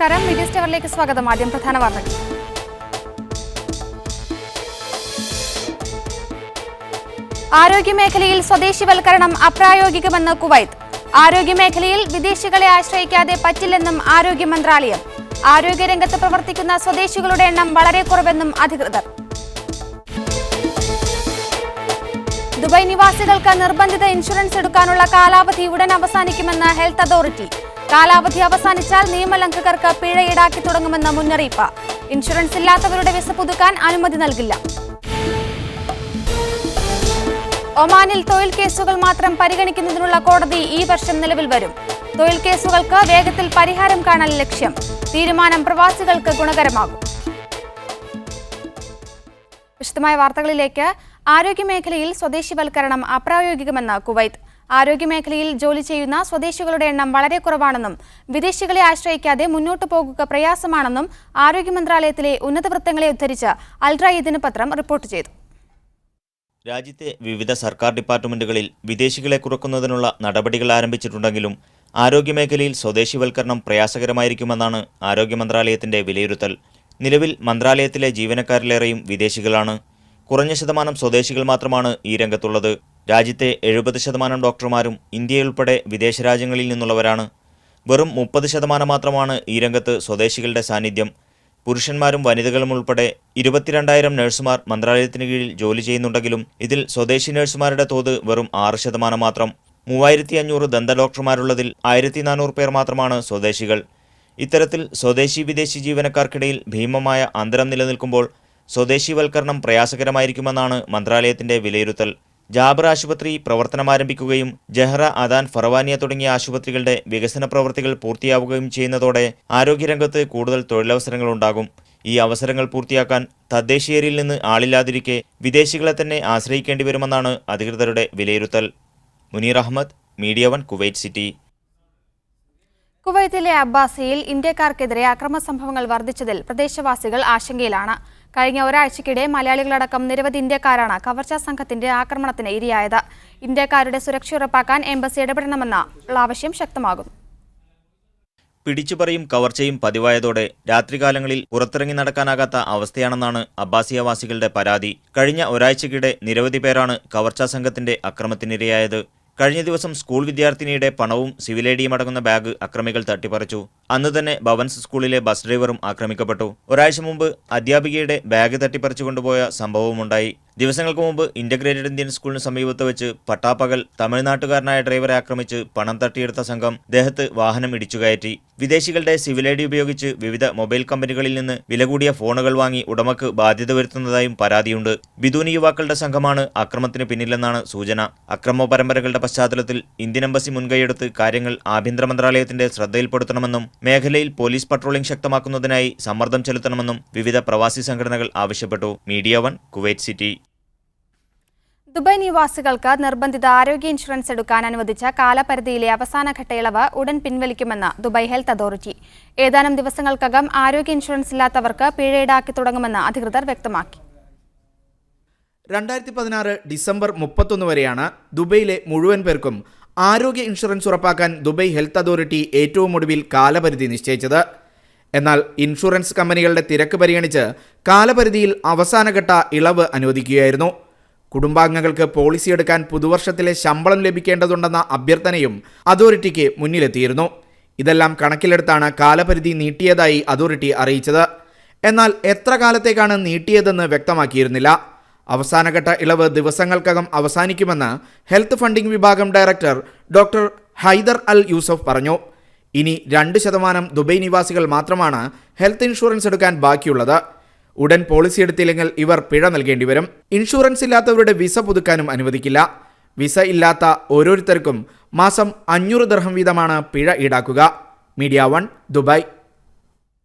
നമസ്കാരം. മീഡിയ സ്റ്റവറിലേക്ക് സ്വാഗതം. ആദ്യം പ്രധാന വാർത്തകൾ. ആരോഗ്യമേഖലയിൽ സ്വദേശിവൽക്കരണം അപ്രായോഗികമെന്ന് കുവൈത്ത്. ആരോഗ്യമേഖലയിൽ വിദേശികളെ ആശ്രയിക്കാതെ പറ്റില്ലെന്നും ആരോഗ്യ മന്ത്രാലയം. ആരോഗ്യരംഗത്ത് പ്രവർത്തിക്കുന്ന സ്വദേശികളുടെ എണ്ണം വളരെ കുറവെന്നും അധികൃതർ. ദുബായ് നിവാസികൾക്ക് നിർബന്ധിത ഇൻഷുറൻസ് എടുക്കാനുള്ള കാലാവധി ഉടൻ അവസാനിക്കുമെന്ന് ഹെൽത്ത് അതോറിറ്റി. കാലാവധി അവസാനിച്ചാൽ നിയമലംഘകർക്ക് പിഴ ഈടാക്കി തുടങ്ങുമെന്ന മുന്നറിയിപ്പ്. ഇൻഷുറൻസ് ഇല്ലാത്തവരുടെ വിസ പുതുക്കാൻ അനുമതി നൽകില്ല. ഒമാനിൽ തൊഴിൽ കേസുകൾ മാത്രം പരിഗണിക്കുന്നതിനുള്ള കോടതി ഈ വർഷം നിലവിൽ വരും. തൊഴിൽ കേസുകൾക്ക് വേഗത്തിൽ പരിഹാരം കാണൽ ലക്ഷ്യം. തീരുമാനം പ്രവാസികൾക്ക് ഗുണകരമാകും. വിശദമായ വാർത്തകളിലേക്ക്. ആരോഗ്യമേഖലയിൽ സ്വദേശിവൽക്കരണം അപ്രായോഗികമെന്ന് കുവൈത്ത്. ആരോഗ്യമേഖലയിൽ ജോലി ചെയ്യുന്ന സ്വദേശികളുടെ എണ്ണം വളരെ കുറവാണെന്നും വിദേശികളെ ആശ്രയിക്കാതെ മുന്നോട്ടു പോകുക പ്രയാസമാണെന്നും ആരോഗ്യ മന്ത്രാലയത്തിലെ ഉന്നത വൃത്തങ്ങളെ ഉദ്ധരിച്ച് അൽറൈ ദിനപത്രം റിപ്പോർട്ട് ചെയ്തു. രാജ്യത്തെ വിവിധ സർക്കാർ ഡിപ്പാർട്ട്മെന്റുകളിൽ വിദേശികളെ കുറയ്ക്കുന്നതിനുള്ള നടപടികൾ ആരംഭിച്ചിട്ടുണ്ടെങ്കിലും ആരോഗ്യമേഖലയിൽ സ്വദേശിവൽക്കരണം പ്രയാസകരമായിരിക്കുമെന്നാണ് ആരോഗ്യ മന്ത്രാലയത്തിന്റെ വിലയിരുത്തൽ. നിലവിൽ മന്ത്രാലയത്തിലെ ജീവനക്കാരിലേറെയും വിദേശികളാണ്. കുറഞ്ഞ ശതമാനം സ്വദേശികൾ മാത്രമാണ് ഈ രംഗത്തുള്ളത്. രാജ്യത്തെ 70% ഡോക്ടർമാരും ഇന്ത്യയുൾപ്പെടെ വിദേശ രാജ്യങ്ങളിൽ നിന്നുള്ളവരാണ്. വെറും 30% മാത്രമാണ് ഈ രംഗത്ത് സ്വദേശികളുടെ സാന്നിധ്യം. പുരുഷന്മാരും വനിതകളും ഉൾപ്പെടെ 22,000 നഴ്സുമാർ മന്ത്രാലയത്തിന് കീഴിൽ ജോലി ചെയ്യുന്നുണ്ടെങ്കിലും ഇതിൽ സ്വദേശി നഴ്സുമാരുടെ തോത് വെറും 6% മാത്രം. 3,500 ദന്ത ഡോക്ടർമാരുള്ളതിൽ 1,400 പേർ മാത്രമാണ് സ്വദേശികൾ. ഇത്തരത്തിൽ സ്വദേശി വിദേശി ജീവനക്കാർക്കിടയിൽ ഭീമമായ അന്തരം നിലനിൽക്കുമ്പോൾ സ്വദേശിവൽക്കരണം പ്രയാസകരമായിരിക്കുമെന്നാണ് മന്ത്രാലയത്തിന്റെ വിലയിരുത്തൽ. ജാബർ ആശുപത്രി പ്രവർത്തനമാരംഭിക്കുകയും ജഹ്റ, അദാൻ, ഫറവാനിയ തുടങ്ങിയ ആശുപത്രികളുടെ വികസന പ്രവൃത്തികൾ പൂർത്തിയാവുകയും ചെയ്യുന്നതോടെ ആരോഗ്യരംഗത്ത് കൂടുതൽ തൊഴിലവസരങ്ങളുണ്ടാകും. ഈ അവസരങ്ങൾ പൂർത്തിയാക്കാൻ തദ്ദേശീയരിൽ നിന്ന് ആളില്ലാതിരിക്കെ വിദേശികളെ തന്നെ ആശ്രയിക്കേണ്ടി വരുമെന്നാണ് അധികൃതരുടെ വിലയിരുത്തൽ. Muneer Ahmed, media one, Kuwait city. കുവൈത്തിലെ അബ്ബാസിയിൽ ഇന്ത്യക്കാർക്കെതിരെ അക്രമ സംഭവങ്ങൾ വർദ്ധിച്ചതിൽ പ്രദേശവാസികൾ ആശങ്കയിലാണ്. കഴിഞ്ഞ ഒരാഴ്ചയ്ക്കിടെ മലയാളികളടക്കം നിരവധി ഇന്ത്യക്കാരാണ് കവർച്ചാ സംഘത്തിന്റെ ആക്രമണത്തിന് ഇരയായത്. ഇന്ത്യക്കാരുടെ സുരക്ഷ ഉറപ്പാക്കാൻ എംബസി ഇടപെടണമെന്ന ആവശ്യം ശക്തമാകുന്നു. പിടിച്ചുപറിയും കവർച്ചയും പതിവായതോടെ രാത്രികാലങ്ങളിൽ പുറത്തിറങ്ങി നടക്കാനാകാത്ത അവസ്ഥയാണെന്നാണ് അബ്ബാസിയവാസികളുടെ പരാതി. കഴിഞ്ഞ ഒരാഴ്ചയ്ക്കിടെ നിരവധി പേരാണ് കവർച്ചാ സംഘത്തിന്റെ അക്രമത്തിനിരയായത്. കഴിഞ്ഞ ദിവസം സ്കൂൾ വിദ്യാർത്ഥിനിയുടെ പണവും സിവിൽ ഐഡിയും അടങ്ങുന്ന ബാഗ് അക്രമികൾ തട്ടിപ്പറിച്ചു. അന്ന് തന്നെ ഭവൻസ് സ്കൂളിലെ ബസ് ഡ്രൈവറും ആക്രമിക്കപ്പെട്ടു. ഒരാഴ്ച മുമ്പ് അധ്യാപികയുടെ ബാഗ് തട്ടിപ്പറിച്ചു കൊണ്ടുപോയ സംഭവമുണ്ടായി. ദിവസങ്ങൾക്ക് മുമ്പ് ഇന്റഗ്രേറ്റഡ് ഇന്ത്യൻ സ്കൂളിന് സമീപത്ത് വെച്ച് പട്ടാപ്പകൽ തമിഴ്നാട്ടുകാരനായ ഡ്രൈവറെ ആക്രമിച്ച് പണം തട്ടിയെടുത്ത സംഘം ദേഹത്ത് വാഹനം ഇടിച്ചുകയറ്റി. വിദേശികളുടെ സിവിൽ ഐഡി ഉപയോഗിച്ച് വിവിധ മൊബൈൽ കമ്പനികളിൽ നിന്ന് വില കൂടിയ ഫോണുകൾ വാങ്ങി ഉടമക്ക് ബാധ്യത വരുത്തുന്നതായും പരാതിയുണ്ട്. ബിദൂനി യുവാക്കളുടെ സംഘമാണ് അക്രമത്തിന് പിന്നിലെന്നാണ് സൂചന. അക്രമ പരമ്പരകളുടെ പശ്ചാത്തലത്തിൽ ഇന്ത്യൻ എംബസി മുൻകൈയെടുത്ത് കാര്യങ്ങൾ ആഭ്യന്തര മന്ത്രാലയത്തിന്റെ ശ്രദ്ധയിൽപ്പെടുത്തണമെന്നും മേഖലയിൽ പോലീസ് പട്രോളിംഗ് ശക്തമാക്കുന്നതിനായി സമ്മർദ്ദം ചെലുത്തണമെന്നും വിവിധ പ്രവാസി സംഘടനകൾ ആവശ്യപ്പെട്ടു. Media one, Kuwait city. Dubai നിവാസികൾക്ക് നിർബന്ധിത ആരോഗ്യ ഇൻഷുറൻസ് എടുക്കാൻ അനുവദിച്ച കാലപരിധിയിലെ അവസാനഘട്ട ഇളവ് ഉടൻ പിൻവലിക്കുമെന്ന് ദുബായ് ഹെൽത്ത് അതോറിറ്റി. ഏതാനും ദിവസങ്ങൾക്കകം ആരോഗ്യ ഇൻഷുറൻസ് ഇല്ലാത്തവർക്ക് പിഴ ഈടാക്കി തുടങ്ങുമെന്ന് അധികൃതർ വ്യക്തമാക്കി. 2016 ഡിസംബർ 31 വരെയാണ് ദുബൈയിലെ മുഴുവൻ പേർക്കും ആരോഗ്യ ഇൻഷുറൻസ് ഉറപ്പാക്കാൻ ദുബായ് ഹെൽത്ത് അതോറിറ്റി ഏറ്റവും ഒടുവിൽ കാലപരിധി നിശ്ചയിച്ചത്. എന്നാൽ ഇൻഷുറൻസ് കമ്പനികളുടെ തിരക്ക് പരിഗണിച്ച് കാലപരിധിയിൽ അവസാനഘട്ട ഇളവ് അനുവദിക്കുകയായിരുന്നു. കുടുംബാംഗങ്ങൾക്ക് പോളിസി എടുക്കാൻ പുതുവർഷത്തിലെ ശമ്പളം ലഭിക്കേണ്ടതുണ്ടെന്ന അഭ്യർത്ഥനയും അതോറിറ്റിക്ക് മുന്നിലെത്തിയിരുന്നു. ഇതെല്ലാം കണക്കിലെടുത്താണ് കാലപരിധി നീട്ടിയതായി അതോറിറ്റി അറിയിച്ചത്. എന്നാൽ എത്ര കാലത്തേക്കാണ് നീട്ടിയതെന്ന് വ്യക്തമാക്കിയിരുന്നില്ല. അവസാനഘട്ട ഇളവ് ദിവസങ്ങൾക്കകം അവസാനിക്കുമെന്ന് ഹെൽത്ത് ഫണ്ടിംഗ് വിഭാഗം ഡയറക്ടർ ഡോക്ടർ ഹൈദർ അൽ യൂസഫ് പറഞ്ഞു. ഇനി 2% ദുബൈ നിവാസികൾ മാത്രമാണ് ഹെൽത്ത് ഇൻഷുറൻസ് എടുക്കാൻ ബാക്കിയുള്ളത്. ഉടൻ പോളിസി എടുത്തില്ലെങ്കിൽ ഇവർ പിഴ നൽകേണ്ടി വരും. ഇൻഷുറൻസ് ഇല്ലാത്തവരുടെ വിസ പുതുക്കാനും അനുവദിക്കില്ല. വിസ ഇല്ലാത്ത ഓരോരുത്തർക്കും മാസം 500 ദിർഹം വീതമാണ് പിഴ ഈടാക്കുക. Media one, Dubai.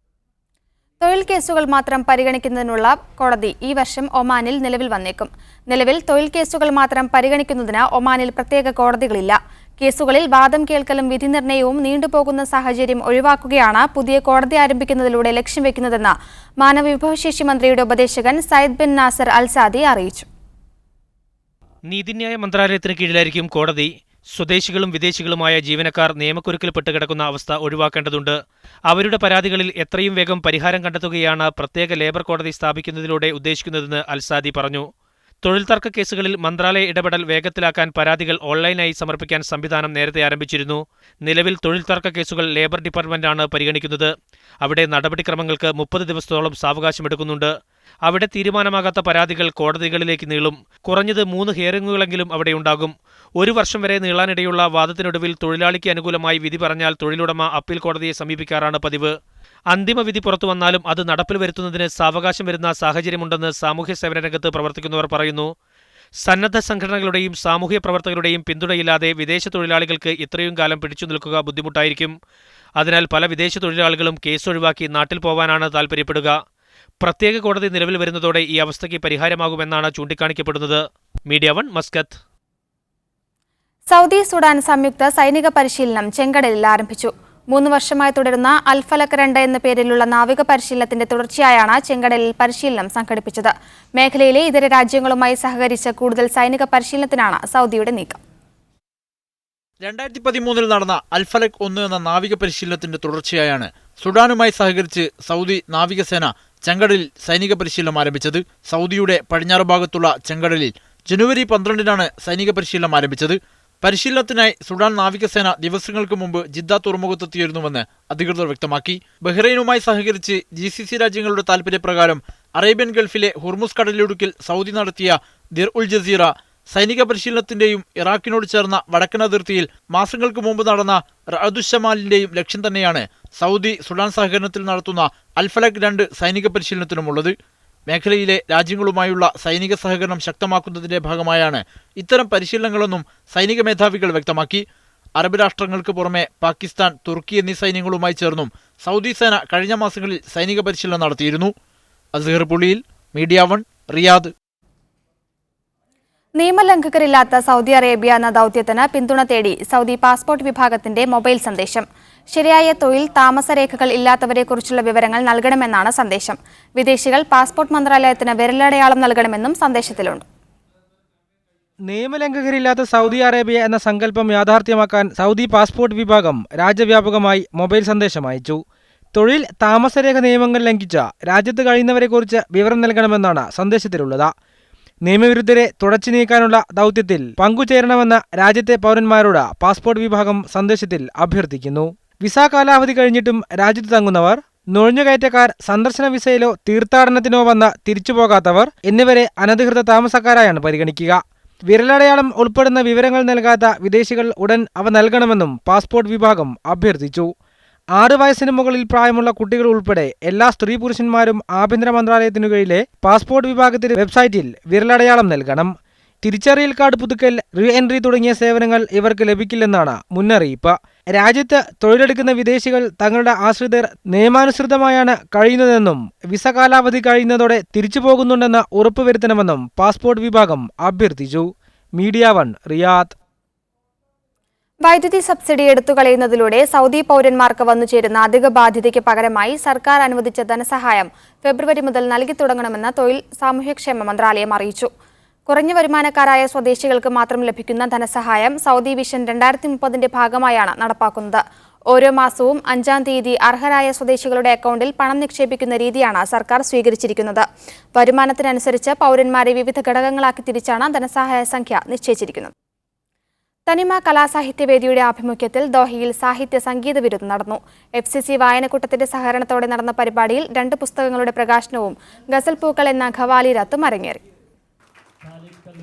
തൊഴിൽ കേസുകൾ മാത്രം പരിഗണിക്കുന്നതിനുള്ള കോടതി ഈ വർഷം ഒമാനിൽ നിലവിൽ വന്നേക്കും. നിലവിൽ തൊഴിൽ കേസുകൾ മാത്രം പരിഗണിക്കുന്നതിന് ഒമാനിൽ പ്രത്യേക കോടതികളില്ല. കേസുകളിൽ വാദം കേൾക്കലും വിധി നിർണയവും നീണ്ടുപോകുന്ന സാഹചര്യം ഒഴിവാക്കുകയാണ് പുതിയ കോടതി ആരംഭിക്കുന്നതിലൂടെ ലക്ഷ്യം വെക്കുന്നതെന്ന് മാനവവിഭവശേഷി മന്ത്രിയുടെ ഉപദേശകൻ സയ്യിദ് ബിൻ നാസർ അൽ സാദി അറിയിച്ചു. നീതിന്യായ മന്ത്രാലയത്തിന് കീഴിലായിരിക്കും കോടതി. സ്വദേശികളും വിദേശികളുമായ ജീവനക്കാർ നിയമക്കുരുക്കിൽപ്പെട്ട് കിടക്കുന്ന അവസ്ഥ ഒഴിവാക്കേണ്ടതുണ്ട്. അവരുടെ പരാതികളിൽ എത്രയും വേഗം പരിഹാരം കണ്ടെത്തുകയാണ് പ്രത്യേക ലേബർ കോടതി സ്ഥാപിക്കുന്നതിലൂടെ ഉദ്ദേശിക്കുന്നതെന്ന് അൽസാദി പറഞ്ഞു. തൊഴിൽ തർക്ക കേസുകളിൽ മന്ത്രാലയ ഇടപെടൽ വേഗത്തിലാക്കാൻ പരാതികൾ ഓൺലൈനായി സമർപ്പിക്കാൻ സംവിധാനം നേരത്തെ ആരംഭിച്ചിരുന്നു. നിലവിൽ തൊഴിൽ തർക്ക കേസുകൾ ലേബർ ഡിപ്പാർട്ട്മെന്റാണ് പരിഗണിക്കുന്നത്. അവിടെ നടപടിക്രമങ്ങൾക്ക് 30 ദിവസത്തോളം സാവകാശമെടുക്കുന്നുണ്ട്. അവിടെ തീരുമാനമാകാത്ത പരാതികൾ കോടതികളിലേക്ക് നീളും. കുറഞ്ഞത് 3 ഹിയറിംഗുകളെങ്കിലും അവിടെയുണ്ടാകും. 1 വർഷം വരെ നീളാനിടയുള്ള വാദത്തിനൊടുവിൽ തൊഴിലാളിക്ക് അനുകൂലമായി വിധി പറഞ്ഞാൽ തൊഴിലുടമ അപ്പീൽ കോടതിയെ സമീപിക്കാറാണ് പതിവ്. അന്തിമ വിധി പുറത്തുവന്നാലും അത് നടപ്പിൽ വരുത്തുന്നതിന് സാവകാശം വരുന്ന സാഹചര്യമുണ്ടെന്ന് സാമൂഹ്യ സേവന രംഗത്ത് പ്രവർത്തിക്കുന്നവർ പറയുന്നു. സന്നദ്ധ സംഘടനകളുടെയും സാമൂഹ്യ പ്രവർത്തകരുടെയും പിന്തുണയില്ലാതെ വിദേശ തൊഴിലാളികൾക്ക് ഇത്രയും കാലം പിടിച്ചു നിൽക്കുക ബുദ്ധിമുട്ടായിരിക്കും. അതിനാൽ പല വിദേശ തൊഴിലാളികളും കേസ് ഒഴിവാക്കി നാട്ടിൽ പോവാനാണ് താൽപര്യപ്പെടുക. പ്രത്യേക കോടതി നിലവിൽ വരുന്നതോടെ ഈ അവസ്ഥയ്ക്ക് പരിഹാരമാകുമെന്നാണ് ചൂണ്ടിക്കാണിക്കപ്പെടുന്നത്. Media 1 Muscat. സൗദി സുഡാൻ സംയുക്ത സൈനിക പരിശീലനം ചെങ്കടലിൽ ആരംഭിച്ചു. 3 വർഷമായി തുടരുന്ന അൽഫലക് 2 എന്ന പേരിലുള്ള നാവിക പരിശീലനത്തിന്റെ തുടർച്ചയായാണ് ചെങ്കടലിൽ പരിശീലനം സംഘടിപ്പിച്ചത്. മേഖലയിലെ ഇതര രാജ്യങ്ങളുമായി സഹകരിച്ച് കൂടുതൽ സൈനിക പരിശീലനത്തിനാണ് സൗദിയുടെ നീക്കം. 2013 നടന്ന അൽഫലക് 1 എന്ന നാവിക പരിശീലനത്തിന്റെ തുടർച്ചയായാണ് സുഡാനുമായി സഹകരിച്ച് സൗദി നാവികസേന ചെങ്കടലിൽ സൈനിക പരിശീലനം ആരംഭിച്ചത്. സൗദിയുടെ പടിഞ്ഞാറ് ഭാഗത്തുള്ള ചെങ്കടലിൽ ജനുവരി 12-നാണ് സൈനിക പരിശീലനം ആരംഭിച്ചത്. പരിശീലനത്തിനായി സുഡാൻ നാവികസേന ദിവസങ്ങൾക്ക് മുമ്പ് ജിദ്ദ തുറമുഖത്തെത്തിയിരുന്നുവെന്ന് അധികൃതർ വ്യക്തമാക്കി. ബഹ്റൈനുമായി സഹകരിച്ച് GCC രാജ്യങ്ങളുടെ താൽപര്യപ്രകാരം അറേബ്യൻ ഗൾഫിലെ ഹുർമുസ് കടലിടുക്കിൽ സൗദി നടത്തിയ ദിർ ഉൽ ജസീറ സൈനിക പരിശീലനത്തിന്റെയും ഇറാഖിനോട് ചേർന്ന വടക്കൻ അതിർത്തിയിൽ മാസങ്ങൾക്ക് മുമ്പ് നടന്ന റഅദുശ്ശമാലിന്റെയും ലക്ഷ്യം തന്നെയാണ് സൗദി സുഡാൻ സഹകരണത്തിൽ നടത്തുന്ന അൽഫലക് 2 സൈനിക പരിശീലനത്തിനുമുള്ളത്. മേഖലയിലെ രാജ്യങ്ങളുമായുള്ള സൈനിക സഹകരണം ശക്തമാക്കുന്നതിന്റെ ഭാഗമായാണ് ഇത്തരം പരിശീലനങ്ങളെന്നും സൈനിക മേധാവികൾ വ്യക്തമാക്കി. അറബ് രാഷ്ട്രങ്ങൾക്ക് പുറമെ പാകിസ്ഥാൻ, തുർക്കി എന്നീ സൈന്യങ്ങളുമായി ചേർന്നും സൗദി സേന കഴിഞ്ഞ മാസങ്ങളിൽ സൈനിക പരിശീലനം നടത്തിയിരുന്നു. Azhar Puliyil, media 1, Riyadh. നിയമലംഘകരില്ലാത്ത സൗദി അറേബ്യ എന്ന ദൗത്യത്തിന് പിന്തുണ തേടി സൗദി പാസ്പോർട്ട് വിഭാഗത്തിന്റെ മൊബൈൽ സന്ദേശം. ശരിയായ തൊഴിൽ, താമസരേഖകൾ ഇല്ലാത്തവരെക്കുറിച്ചുള്ള വിവരങ്ങൾ നൽകണമെന്നാണ് സന്ദേശം. വിദേശികൾ പാസ്പോർട്ട് മന്ത്രാലയത്തിന് വിരലടയാളം നൽകണമെന്നും സന്ദേശത്തിലുണ്ട്. നിയമലംഘകരില്ലാത്ത സൗദി അറേബ്യ എന്ന സങ്കല്പം യാഥാർത്ഥ്യമാക്കാൻ സൗദി പാസ്പോർട്ട് വിഭാഗം രാജ്യവ്യാപകമായി മൊബൈൽ സന്ദേശം അയച്ചു. തൊഴിൽ, താമസരേഖ നിയമങ്ങൾ ലംഘിച്ച രാജ്യത്ത് കഴിയുന്നവരെക്കുറിച്ച് വിവരം നൽകണമെന്നാണ് സന്ദേശത്തിലുള്ളത്. നിയമവിരുദ്ധരെ തുടച്ചു നീക്കാനുള്ള ദൗത്യത്തിൽ പങ്കുചേരണമെന്ന് രാജ്യത്തെ പൗരന്മാരോട് പാസ്പോർട്ട് വിഭാഗം സന്ദേശത്തിൽ അഭ്യർത്ഥിക്കുന്നു. വിസ കാലാവധി കഴിഞ്ഞിട്ടും രാജ്യത്ത് തങ്ങുന്നവർ, നുഴഞ്ഞുകയറ്റക്കാർ, സന്ദർശന വിസയിലോ തീർത്ഥാടനത്തിനോ വന്ന് തിരിച്ചുപോകാത്തവർ എന്നിവരെ അനധികൃത താമസക്കാരായാണ് പരിഗണിക്കുക. വിരലടയാളം ഉൾപ്പെടുന്ന വിവരങ്ങൾ നൽകാത്ത വിദേശികൾ ഉടൻ അവ നൽകണമെന്നും പാസ്പോർട്ട് വിഭാഗം അഭ്യർത്ഥിച്ചു. 6 വയസ്സിന് മുകളിൽ പ്രായമുള്ള കുട്ടികൾ ഉൾപ്പെടെ എല്ലാ സ്ത്രീ പുരുഷന്മാരും ആഭ്യന്തര മന്ത്രാലയത്തിനു കീഴിലെ പാസ്പോർട്ട് വിഭാഗത്തിന്റെ വെബ്സൈറ്റിൽ വിരലടയാളം നൽകണം. തിരിച്ചറിയൽ കാർഡ് പുതുക്കൽ, റീ എൻട്രി തുടങ്ങിയ സേവനങ്ങൾ ഇവർക്ക് ലഭിക്കില്ലെന്നാണ് മുന്നറിയിപ്പ്. രാജ്യത്ത് തൊഴിലെടുക്കുന്ന വിദേശികൾ തങ്ങളുടെ ആശ്രിതർ നിയമാനുസൃതമായാണ് കഴിയുന്നതെന്നും വിസ കാലാവധി കഴിയുന്നതോടെ തിരിച്ചു പോകുന്നുണ്ടെന്ന് ഉറപ്പുവരുത്തണമെന്നും പാസ്പോർട്ട് വിഭാഗം അഭ്യർത്ഥിച്ചു. Media 1, Riyadh. വൈദ്യുതി സബ്സിഡി എടുത്തുകളയുന്നതിലൂടെ സൗദി പൗരന്മാർക്ക് വന്നുചേരുന്ന അധിക ബാധ്യതയ്ക്ക് പകരമായി സർക്കാർ അനുവദിച്ച ധനസഹായം ഫെബ്രുവരി മുതൽ നൽകി തുടങ്ങണമെന്ന് തൊഴിൽ സാമൂഹ്യക്ഷേമ മന്ത്രാലയം അറിയിച്ചു. കുറഞ്ഞ വരുമാനക്കാരായ സ്വദേശികൾക്ക് മാത്രം ലഭിക്കുന്ന ധനസഹായം സൗദി വിഷൻ 2030ന്റെ ഭാഗമായാണ് നടപ്പാക്കുന്നത്. ഓരോ മാസവും 5-ാം തീയതി അർഹരായ സ്വദേശികളുടെ അക്കൗണ്ടിൽ പണം നിക്ഷേപിക്കുന്ന രീതിയാണ് സർക്കാർ സ്വീകരിച്ചിരിക്കുന്നത്. വരുമാനത്തിനനുസരിച്ച് പൗരന്മാരെ വിവിധ ഘടകങ്ങളാക്കി തിരിച്ചാണ് ധനസഹായ സംഖ്യ നിശ്ചയിച്ചിരിക്കുന്നത്. തനിമ കലാസാഹിത്യവേദിയുടെ ആഭിമുഖ്യത്തിൽ ദോഹയിൽ സാഹിത്യ സംഗീത വിരുന്ന് നടന്നു. FCC വായനക്കൂട്ടത്തിന്റെ സഹകരണത്തോടെ നടന്ന പരിപാടിയിൽ 2 പുസ്തകങ്ങളുടെ പ്രകാശനവും ഗസൽ പൂക്കൾ എന്ന ഖവാലി രത്തും അരങ്ങേറി.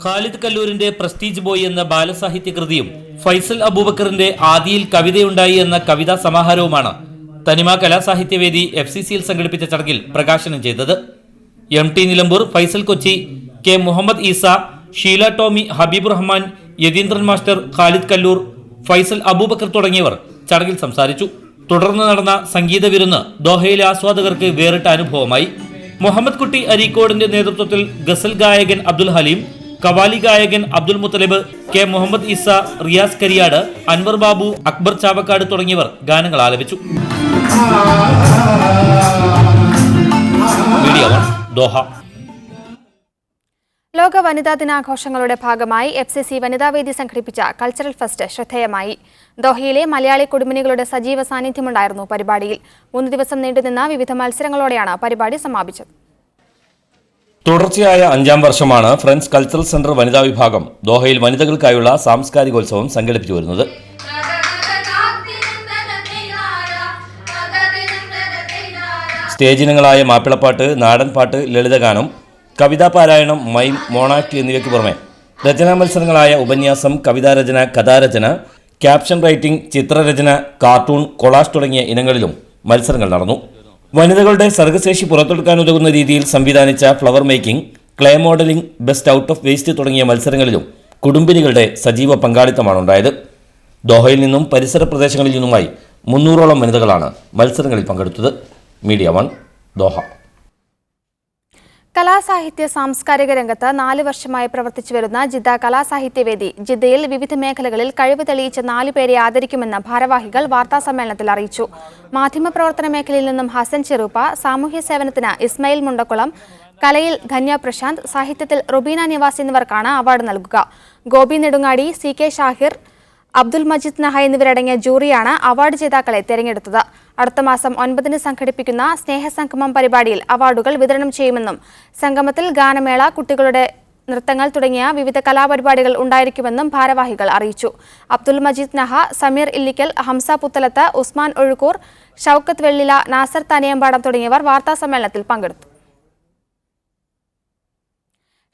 ഖാലിദ് കല്ലൂരിന്റെ പ്രസ്റ്റീജ് ബോയ് എന്ന ബാലസാഹിത്യ കൃതിയും ഫൈസൽ അബൂബക്കറിന്റെ ആദിയിൽ കവിതയുണ്ടായി എന്ന കവിതാ സമാഹാരവുമാണ് തനിമ കലാസാഹിത്യവേദി FCCയിൽ സംഘടിപ്പിച്ച ചടങ്ങിൽ പ്രകാശനം ചെയ്തത്. MT Nilambur, Faisal Kochi, K Muhammad Isa, Sheela Tomy, Habeeb Rahman, Yatheendran master, Khalid Kallur, Faisal Abubakar തുടങ്ങിയവർ ചടങ്ങിൽ സംസാരിച്ചു. തുടർന്ന് നടന്ന സംഗീത വിരുന്ന് ദോഹയിലെ ആസ്വാദകർക്ക് വേറിട്ട അനുഭവമായി. മുഹമ്മദ് കുട്ടി അരീക്കോടിന്റെ നേതൃത്വത്തിൽ ഗസൽ ഗായകൻ അബ്ദുൽ ഹലീം, കവാലി ഗായകൻ അബ്ദുൽ മുത്തലിബ്, K മുഹമ്മദ് ഈസ, റിയാസ് കരിയാട്, അൻവർ ബാബു, അക്ബർ ചാവക്കാട് തുടങ്ങിയവർ ഗാനങ്ങൾ ആലപിച്ചു. Media 1, Doha. ലോക വനിതാ ദിനാഘോഷങ്ങളുടെ ഭാഗമായി FCC വനിതാവേദി സംഘടിപ്പിച്ച കൾച്ചറൽ ഫെസ്റ്റ് ശ്രദ്ധേയമായി. ദോഹയിലെ മലയാളി കുടുംബിനികളുടെ സജീവ സാന്നിധ്യമുണ്ടായിരുന്നു പരിപാടിയിൽ. 3 ദിവസം നീണ്ടുനിന്ന വിവിധ മത്സരങ്ങളോടെയാണ് പരിപാടി സമാപിച്ചത്. തുടർച്ചയായ 5ാം വർഷമാണ് ഫ്രണ്ട്സ് കൾച്ചറൽ സെന്റർ വനിതാ വിഭാഗം ദോഹയിൽ വനിതകൾക്കായുള്ള സാംസ്കാരികോത്സവം സംഘടിപ്പിച്ചു വരുന്നത്. സ്റ്റേജിനങ്ങളായ മാപ്പിളപ്പാട്ട്, നാടൻപാട്ട്, ലളിതഗാനം, കവിതാ പാരായണം, മൈം, മോണാക്ട് എന്നിവയ്ക്ക് പുറമെ രചനാ മത്സരങ്ങളായ ഉപന്യാസം, കവിതാരചന, കഥാരചന, ക്യാപ്ഷൻ റൈറ്റിംഗ്, ചിത്രരചന, കാർട്ടൂൺ, കൊളാഷ് തുടങ്ങിയ ഇനങ്ങളിലും മത്സരങ്ങൾ നടന്നു. വനിതകളുടെ സർഗശേഷി പുറത്തെടുക്കാനുതകുന്ന രീതിയിൽ സംവിധാനിച്ച flower making, clay modelling, best out of waste തുടങ്ങിയ മത്സരങ്ങളിലും കുടുംബിനികളുടെ സജീവ പങ്കാളിത്തമാണ് ഉണ്ടായത്. ദോഹയിൽ നിന്നും പരിസര പ്രദേശങ്ങളിൽ നിന്നുമായി 300ഓളം വനിതകളാണ് മത്സരങ്ങളിൽ പങ്കെടുത്തത്. Media 1 Doha. കലാസാഹിത്യ സാംസ്കാരിക രംഗത്ത് 4 വർഷമായി പ്രവർത്തിച്ചു വരുന്ന ജിദ്ദ കലാസാഹിത്യവേദി ജിദ്ദയിൽ വിവിധ മേഖലകളിൽ കഴിവ് തെളിയിച്ച 4 പേരെ ആദരിക്കുമെന്ന് ഭാരവാഹികൾ വാർത്താസമ്മേളനത്തിൽ അറിയിച്ചു. മാധ്യമപ്രവർത്തന മേഖലയിൽ നിന്നും ഹസൻ ചെറുപ്പ, സാമൂഹ്യ സേവനത്തിന് ഇസ്മയിൽ മുണ്ടക്കുളം, കലയിൽ ധന്യ പ്രശാന്ത്, സാഹിത്യത്തിൽ റുബീന നിവാസ് എന്നിവർക്കാണ് അവാർഡ് നൽകുക. ഗോപി നെടുങ്ങാടി, CK ഷാഹിർ, അബ്ദുൽ മജീദ് നഹ എന്നിവരടങ്ങിയ ജൂറിയാണ് അവാർഡ് ജേതാക്കളെ തെരഞ്ഞെടുത്തത്. അടുത്ത മാസം 9-ന് സംഘടിപ്പിക്കുന്ന സ്നേഹസംഗമം പരിപാടിയിൽ അവാർഡുകൾ വിതരണം ചെയ്യുമെന്നും സംഗമത്തിൽ ഗാനമേള, കുട്ടികളുടെ നൃത്തങ്ങൾ തുടങ്ങിയ വിവിധ കലാപരിപാടികൾ ഉണ്ടായിരിക്കുമെന്നും ഭാരവാഹികൾ അറിയിച്ചു. അബ്ദുൽ മജീദ് നഹ, സമീർ ഇല്ലിക്കൽ, ഹംസ പുത്തലത്ത്, ഉസ്മാൻ ഒഴുക്കൂർ, ഷൌക്കത്ത് വെള്ളില, നാസർ തനിയമ്പാടം തുടങ്ങിയവർ വാർത്താസമ്മേളനത്തിൽ പങ്കെടുത്തു.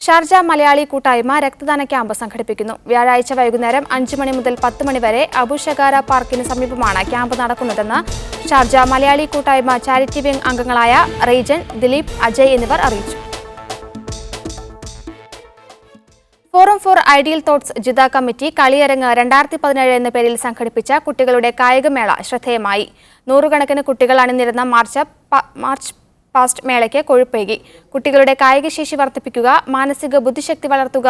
ഷാർജ മലയാളി കൂട്ടായ്മ രക്തദാന ക്യാമ്പ് സംഘടിപ്പിക്കുന്നു. വ്യാഴാഴ്ച വൈകുന്നേരം 5 മണി മുതൽ 10 മണി വരെ അബുഷഗാര പാർക്കിന് സമീപമാണ് ക്യാമ്പ് നടക്കുന്നതെന്ന് ഷാർജ മലയാളി കൂട്ടായ്മ ചാരിറ്റി വിംഗ് അംഗങ്ങളായ റീജൻ, ദിലീപ്, അജയ് എന്നിവർ അറിയിച്ചു. Forum for ideal thoughts Jeddah committee കളിയരങ്ങ് 2017 എന്ന പേരിൽ സംഘടിപ്പിച്ച കുട്ടികളുടെ കായികമേള ശ്രദ്ധേയമായി. 100 കണക്കിന് കുട്ടികൾ അണിനിരുന്ന മാർച്ച് പാസ്റ്റ് മേളയ്ക്ക് കൊഴുപ്പേകി. കുട്ടികളുടെ കായികശേഷി വർദ്ധിപ്പിക്കുക, മാനസിക ബുദ്ധിശക്തി വളർത്തുക,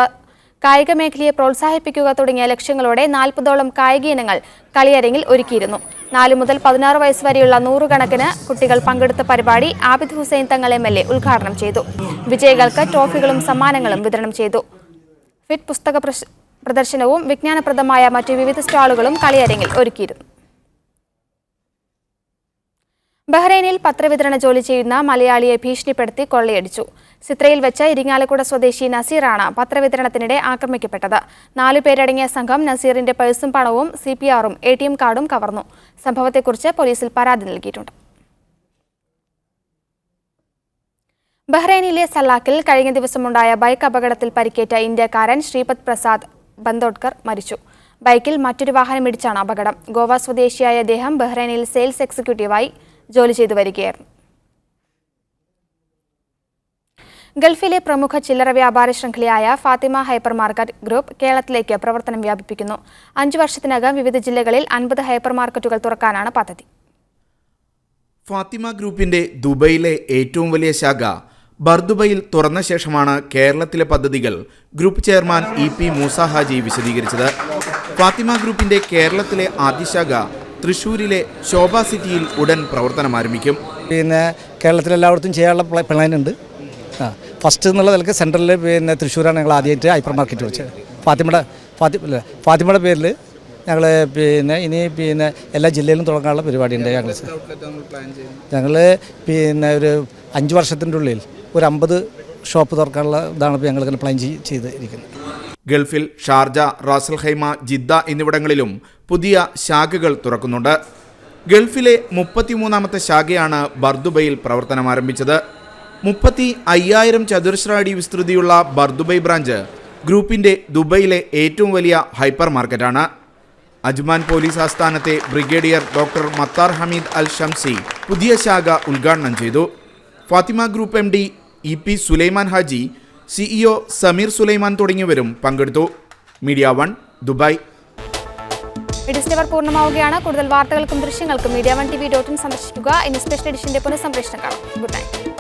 കായിക മേഖലയെ പ്രോത്സാഹിപ്പിക്കുക തുടങ്ങിയ ലക്ഷ്യങ്ങളോടെ 40ഓളം കായിക ഇനങ്ങൾ കളിയരങ്ങിൽ ഒരുക്കിയിരുന്നു. 4 മുതൽ 16 വയസ്സ് വരെയുള്ള 100 കണക്കിന് കുട്ടികൾ പങ്കെടുത്ത പരിപാടി ആബിദ് ഹുസൈൻ തങ്ങൾ MLA ഉദ്ഘാടനം ചെയ്തു. വിജയികൾക്ക് ട്രോഫികളും സമ്മാനങ്ങളും വിതരണം ചെയ്തു. ഫിറ്റ് പുസ്തക പ്രദർശനവും വിജ്ഞാനപ്രദമായ മറ്റു വിവിധ സ്റ്റാളുകളും കളിയരങ്ങിൽ ഒരുക്കിയിരുന്നു. ബഹ്റൈനിൽ പത്രവിതരണ ജോലി ചെയ്യുന്ന മലയാളിയെ ഭീഷണിപ്പെടുത്തി കൊള്ളയടിച്ചു. സിത്രയിൽ വെച്ച് ഇരിങ്ങാലക്കുട സ്വദേശി നസീറാണ് പത്രവിതരണത്തിനിടെ ആക്രമിക്കപ്പെട്ടത്. 4 പേരടങ്ങിയ സംഘം നസീറിന്റെ പേഴ്സും പണവും CPR-ഉം ATM കാർഡും കവർന്നു. സംഭവത്തെക്കുറിച്ച് പോലീസിൽ പരാതി നൽകിയിട്ടുണ്ട്. ബഹ്റൈനിലെ സല്ലാക്കിൽ കഴിഞ്ഞ ദിവസമുണ്ടായ ബൈക്ക് അപകടത്തിൽ പരിക്കേറ്റ ഇന്ത്യക്കാരൻ ശ്രീപദ് പ്രസാദ് ബന്തോഡ്കർ മരിച്ചു. ബൈക്കിൽ മറ്റൊരു വാഹനം ഇടിച്ചാണ് അപകടം. ഗോവ സ്വദേശിയായ അദ്ദേഹം ബഹ്റൈനിൽ സെയിൽസ് എക്സിക്യൂട്ടീവായി ജോലി ചെയ്തു വരികയായിരുന്നു. ഗൾഫിലെ പ്രമുഖ ചില്ലറ വ്യാപാര ശൃംഖലയായ ഫാത്തിമ ഹൈപ്പർ മാർക്കറ്റ് ഗ്രൂപ്പ് കേരളത്തിലേക്ക് പ്രവർത്തനം വ്യാപിപ്പിക്കുന്നു. 5 വർഷത്തിനകം വിവിധ ജില്ലകളിൽ 50 ഹൈപ്പർ മാർക്കറ്റുകൾ തുറക്കാനാണ് പദ്ധതി. ഫാത്തിമ ഗ്രൂപ്പിന്റെ ദുബൈയിലെ ഏറ്റവും വലിയ ശാഖ ബർദുബയിൽ തുറന്ന ശേഷമാണ് കേരളത്തിലെ പദ്ധതികൾ group chairman EP Moosa Haji വിശദീകരിച്ചത്. ഫാത്തിമ ഗ്രൂപ്പിന്റെ കേരളത്തിലെ ആദ്യ ശാഖ തൃശ്ശൂരിലെ ശോഭ സിറ്റിയിൽ ഉടൻ പ്രവർത്തനം ആരംഭിക്കും. പിന്നെ കേരളത്തിലെല്ലായിടത്തും ചെയ്യാനുള്ള പ്ലാനുണ്ട്. ഫസ്റ്റ് എന്നുള്ള നിലക്ക് സെൻട്രലിൽ തൃശ്ശൂരാണ് ഞങ്ങൾ ആദ്യമായിട്ട് ഹൈപ്പർ മാർക്കറ്റ് വെച്ചത്. ഫാത്തിമയുടെ പേരിൽ ഞങ്ങൾ ഇനി എല്ലാ ജില്ലയിലും തുടങ്ങാനുള്ള പരിപാടിയുണ്ട്. ഞങ്ങൾ ഒരു 5 വർഷത്തിൻ്റെ ഉള്ളിൽ ഒരു 50 ഷോപ്പ് തുറക്കാനുള്ള ഇതാണ് ഞങ്ങൾ പ്ലാൻ ചെയ്തിരിക്കുന്നത്. ഗൾഫിൽ ഷാർജ, റാസൽ ഖൈമ, ജിദ്ദ എന്നിവിടങ്ങളിലും പുതിയ ശാഖകൾ തുറക്കുന്നുണ്ട്. ഗൾഫിലെ 33ാമത്തെ ശാഖയാണ് ബർദുബയിൽ പ്രവർത്തനം ആരംഭിച്ചത്. 35,000 ചതുരശ്ര അടി വിസ്തൃതിയുള്ള ബർദുബൈ ബ്രാഞ്ച് ഗ്രൂപ്പിന്റെ ദുബൈയിലെ ഏറ്റവും വലിയ ഹൈപ്പർ മാർക്കറ്റാണ്. അജ്മാൻ പോലീസ് ആസ്ഥാനത്തെ brigadier doctor Mattar Hamid Al Shamsi പുതിയ ശാഖ ഉദ്ഘാടനം ചെയ്തു. Fathima group MD EP Sulaiman Haji, CEO Sameer Sulaiman തുടങ്ങിയവരും പങ്കെടുത്തു. Media 1 Dubai. എഡിസ്റ്റവർ പൂർണ്ണമാവുകയാണ്. കൂടുതൽ വാർത്തകൾക്കും ദൃശ്യങ്ങൾക്കും media1tv.in സന്ദർശിക്കുക. ഇനി സ്പെഷ്യൽ എഡിഷന്റെ പുനഃസംപ്രേഷണം കാണാം. Good night.